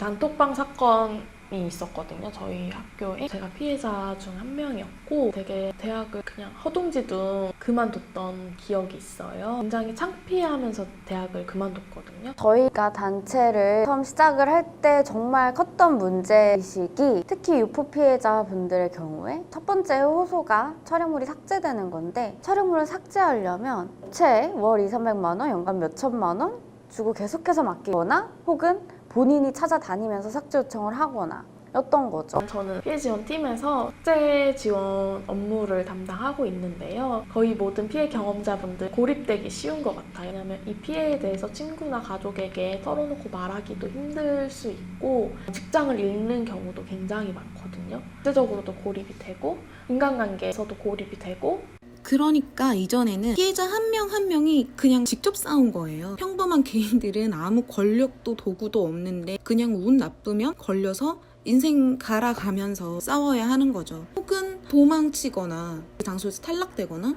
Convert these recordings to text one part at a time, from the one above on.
단톡방 사건이 있었거든요. 저희 학교에. 제가 피해자 중 한 명이었고 되게 대학을 그냥 허둥지둥 그만뒀던 기억이 있어요. 굉장히 창피하면서 대학을 그만뒀거든요. 저희가 단체를 처음 시작을 할 때 정말 컸던 문제의식이 특히 유포 피해자분들의 경우에 첫 번째 호소가 촬영물이 삭제되는 건데 촬영물을 삭제하려면 채 월 200~300만 원, 연간 몇천만 원 주고 계속해서 맡기거나 혹은 본인이 찾아다니면서 삭제 요청을 하거나 였던 거죠. 저는 피해 지원 팀에서 삭제 지원 업무를 담당하고 있는데요. 거의 모든 피해 경험자분들 고립되기 쉬운 것 같아요. 왜냐하면 이 피해에 대해서 친구나 가족에게 털어놓고 말하기도 힘들 수 있고 직장을 잃는 경우도 굉장히 많거든요. 경제적으로도 고립이 되고 인간관계에서도 고립이 되고 그러니까 이전에는 피해자 한 명 한 명이 그냥 직접 싸운 거예요. 평범한 개인들은 아무 권력도 도구도 없는데 그냥 운 나쁘면 걸려서 인생 갈아가면서 싸워야 하는 거죠. 혹은 도망치거나 장소에서 탈락되거나.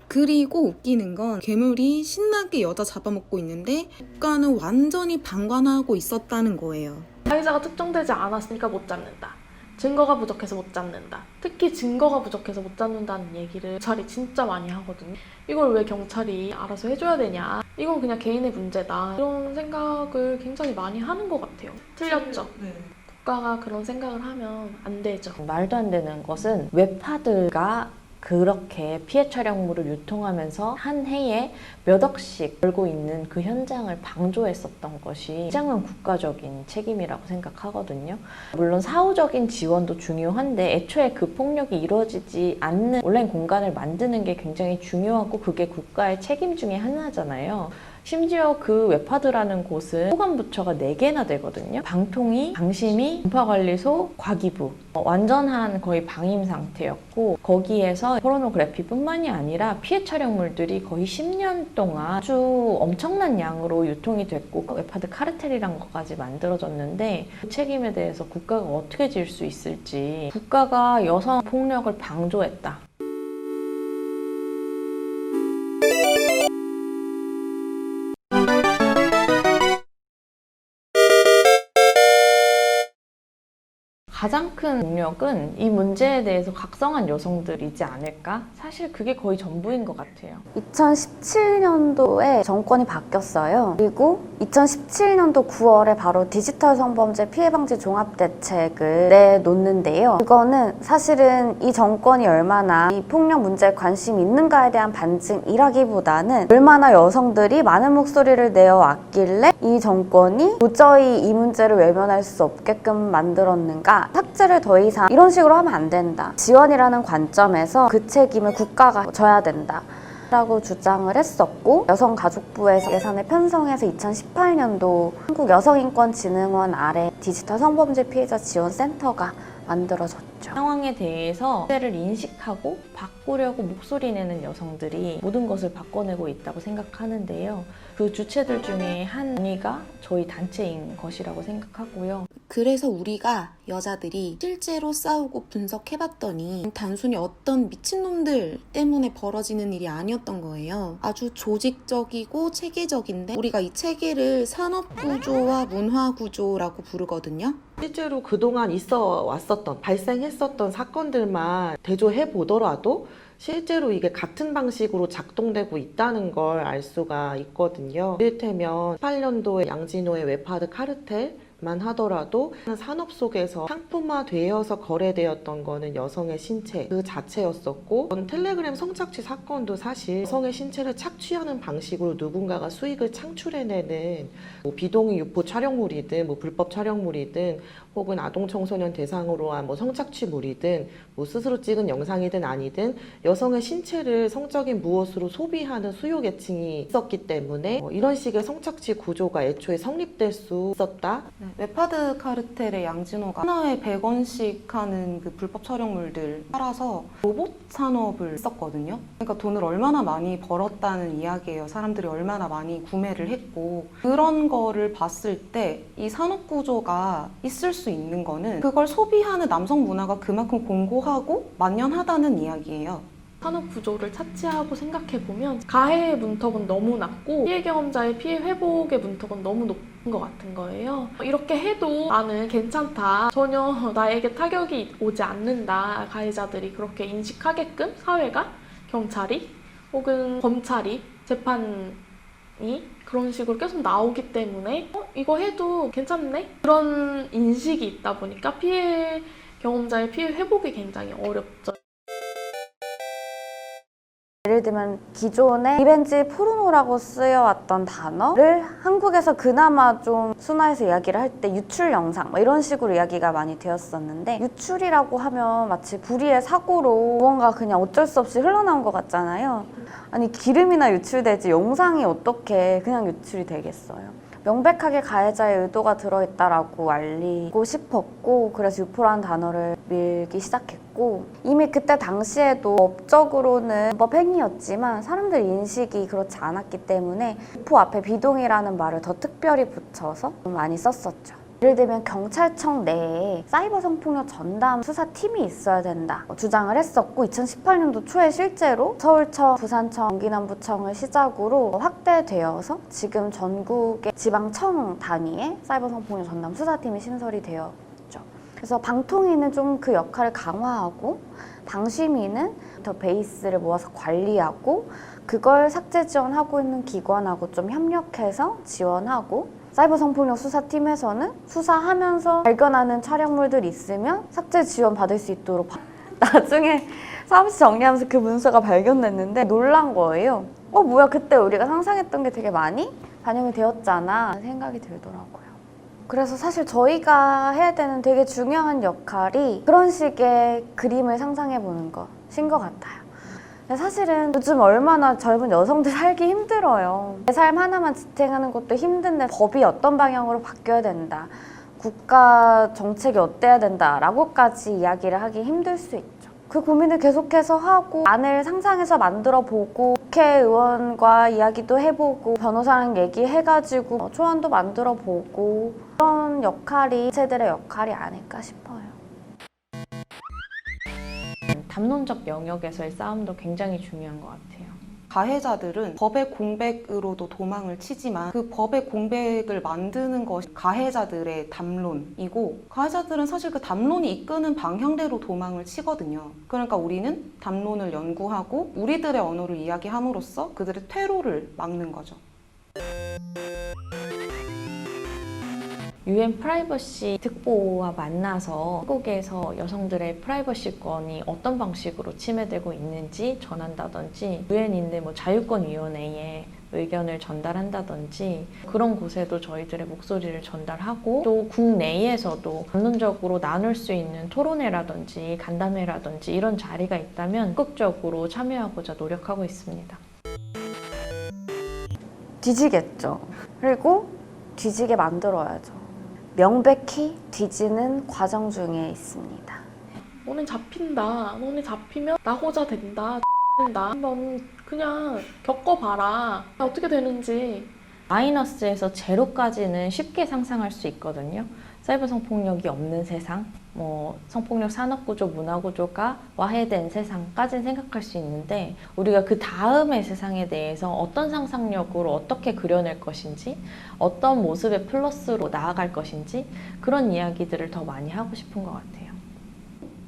그리고 웃기는 건 괴물이 신나게 여자 잡아먹고 있는데 국가는 완전히 방관하고 있었다는 거예요. 가해자가 특정되지 않았으니까 못 잡는다. 증거가 부족해서 못 잡는다. 특히 증거가 부족해서 못 잡는다는 얘기를 경찰이 진짜 많이 하거든요. 이걸 왜 경찰이 알아서 해줘야 되냐. 이건 그냥 개인의 문제다. 이런 생각을 굉장히 많이 하는 것 같아요. 틀렸죠? 네. 국가가 그런 생각을 하면 안 되죠. 말도 안 되는 것은 웹하드가 그렇게 피해 촬영물을 유통하면서 한 해에 몇 억씩 벌고 있는 그 현장을 방조했었던 것이 굉장한 국가적인 책임이라고 생각하거든요. 물론 사후적인 지원도 중요한데 애초에 그 폭력이 이루어지지 않는 온라인 공간을 만드는 게 굉장히 중요하고 그게 국가의 책임 중에 하나잖아요. 심지어 그 웹하드라는 곳은 소관부처가 4개나 되거든요. 방통위, 방심위, 분파관리소, 과기부. 완전한 거의 방임 상태였고 거기에서 포르노그래피뿐만이 아니라 피해 촬영물들이 거의 10년 동안 아주 엄청난 양으로 유통이 됐고 웹하드 카르텔이란 것까지 만들어졌는데 그 책임에 대해서 국가가 어떻게 질 수 있을지 국가가 여성 폭력을 방조했다. 가장 큰 동력은 이 문제에 대해서 각성한 여성들이지 않을까? 사실 그게 거의 전부인 것 같아요. 2017년도에 정권이 바뀌었어요. 그리고 2017년도 9월에 바로 디지털 성범죄 피해방지 종합대책을 내놓는데요. 그거는 사실은 이 정권이 얼마나 이 폭력 문제에 관심이 있는가에 대한 반증이라기보다는 얼마나 여성들이 많은 목소리를 내어왔길래 이 정권이 도저히 이 문제를 외면할 수 없게끔 만들었는가. 삭제를 더 이상 이런 식으로 하면 안 된다. 지원이라는 관점에서 그 책임을 국가가 져야 된다. 라고 주장을 했었고 여성가족부에서 예산을 편성해서 2018년도 한국여성인권진흥원 아래 디지털 성범죄 피해자 지원센터가 만들어졌죠. 상황에 대해서 문제를 인식하고 바꾸려고 목소리 내는 여성들이 모든 것을 바꿔내고 있다고 생각하는데요. 그 주체들 중에 한 분위가 저희 단체인 것이라고 생각하고요. 그래서 우리가 여자들이 실제로 싸우고 분석해봤더니 단순히 어떤 미친놈들 때문에 벌어지는 일이 아니었던 거예요. 아주 조직적이고 체계적인데 우리가 이 체계를 산업구조와 문화구조라고 부르거든요. 실제로 그동안 있어 왔었던, 발생했었던 사건들만 대조해 보더라도 실제로 이게 같은 방식으로 작동되고 있다는 걸 알 수가 있거든요. 이를테면 18년도에 양진호의 웹하드 카르텔만 하더라도 산업 속에서 상품화되어서 거래되었던 거는 여성의 신체 그 자체였었고 텔레그램 성착취 사건도 사실 여성의 신체를 착취하는 방식으로 누군가가 수익을 창출해내는 비동의 유포 촬영물이든 불법 촬영물이든 혹은 아동 청소년 대상으로 한 성착취물이든 스스로 찍은 영상이든 아니든 여성의 신체를 성적인 무엇으로 소비하는 수요 계층이 있었기 때문에 이런 식의 성착취 구조가 애초에 성립될 수 있었다. 네, 웹하드 카르텔의 양진호가 하나에 100원씩 하는 그 불법 촬영물들 팔아서 로봇 산업을 했었거든요. 그러니까 돈을 얼마나 많이 벌었다는 이야기예요. 사람들이 얼마나 많이 구매를 했고 그런 거를 봤을 때 이 산업 구조가 있을 수 있는 거는 그걸 소비하는 남성 문화가 그만큼 공고하고 만연하다는 이야기예요. 산업 구조를 차치하고 생각해보면 가해의 문턱은 너무 낮고 피해 경험자의 피해 회복의 문턱은 너무 높고 것 같은 거예요. 이렇게 해도 나는 괜찮다. 전혀 나에게 타격이 오지 않는다. 가해자들이 그렇게 인식하게끔 사회가, 경찰이 혹은 검찰이, 재판이 그런 식으로 계속 나오기 때문에 이거 해도 괜찮네? 그런 인식이 있다 보니까 피해 경험자의 피해 회복이 굉장히 어렵죠. 예를 들면 기존에 리벤지 포르노라고 쓰여왔던 단어를 한국에서 그나마 좀 순화해서 이야기를 할 때 유출 영상 이런 식으로 이야기가 많이 되었었는데, 유출이라고 하면 마치 불의의 사고로 무언가 그냥 어쩔 수 없이 흘러나온 것 같잖아요. 아니 기름이나 유출되지 영상이 어떻게 그냥 유출이 되겠어요. 명백하게 가해자의 의도가 들어있다라고 알리고 싶었고, 그래서 유포라는 단어를 밀기 시작했고, 이미 그때 당시에도 법적으로는 법 행위였지만 사람들 인식이 그렇지 않았기 때문에 유포 앞에 비동의라는 말을 더 특별히 붙여서 많이 썼었죠. 예를 들면 경찰청 내에 사이버 성폭력 전담 수사팀이 있어야 된다 주장을 했었고, 2018년도 초에 실제로 서울청, 부산청, 경기남부청을 시작으로 확대되어서 지금 전국의 지방청 단위의 사이버 성폭력 전담 수사팀이 신설이 되었죠. 그래서 방통위는 좀 그 역할을 강화하고, 방심위는 더 베이스를 모아서 관리하고, 그걸 삭제 지원하고 있는 기관하고 좀 협력해서 지원하고, 사이버 성폭력 수사팀에서는 수사하면서 발견하는 촬영물들이 있으면 삭제 지원 받을 수 있도록 나중에 사무실 정리하면서 그 문서가 발견됐는데 놀란 거예요. 뭐야, 그때 우리가 상상했던 게 되게 많이 반영이 되었잖아 생각이 들더라고요. 그래서 사실 저희가 해야 되는 되게 중요한 역할이 그런 식의 그림을 상상해 보는 것인 것 같아요. 사실은 요즘 얼마나 젊은 여성들 살기 힘들어요. 내 삶 하나만 지탱하는 것도 힘든데 법이 어떤 방향으로 바뀌어야 된다, 국가 정책이 어때야 된다 라고까지 이야기를 하기 힘들 수 있죠. 그 고민을 계속해서 하고, 안을 상상해서 만들어 보고, 국회의원과 이야기도 해보고, 변호사랑 얘기해가지고 초안도 만들어 보고, 그런 역할이 체들의 역할이 아닐까 싶어요. 담론적 영역에서의 싸움도 굉장히 중요한 것 같아요. 가해자들은 법의 공백으로도 도망을 치지만 그 법의 공백을 만드는 것이 가해자들의 담론이고, 가해자들은 사실 그 담론이 이끄는 방향대로 도망을 치거든요. 그러니까 우리는 담론을 연구하고 우리들의 언어를 이야기함으로써 그들의 퇴로를 막는 거죠. UN 프라이버시 특보와 만나서 한국에서 여성들의 프라이버시권이 어떤 방식으로 침해되고 있는지 전한다든지, UN인데 자유권위원회에 의견을 전달한다든지, 그런 곳에도 저희들의 목소리를 전달하고, 또 국내에서도 담론적으로 나눌 수 있는 토론회라든지 간담회라든지 이런 자리가 있다면 적극적으로 참여하고자 노력하고 있습니다. 뒤지겠죠. 그리고 뒤지게 만들어야죠. 명백히 뒤지는 과정 중에 있습니다. 너네 잡힌다. 너네 잡히면 나고자 된다. 된다. 한번 그냥 겪어봐라. 어떻게 되는지. 마이너스에서 제로까지는 쉽게 상상할 수 있거든요. 사이버 성폭력이 없는 세상, 성폭력 산업구조, 문화구조가 와해된 세상까지는 생각할 수 있는데, 우리가 그 다음의 세상에 대해서 어떤 상상력으로 어떻게 그려낼 것인지, 어떤 모습의 플러스로 나아갈 것인지, 그런 이야기들을 더 많이 하고 싶은 것 같아요.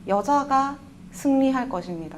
여자가 승리할 것입니다.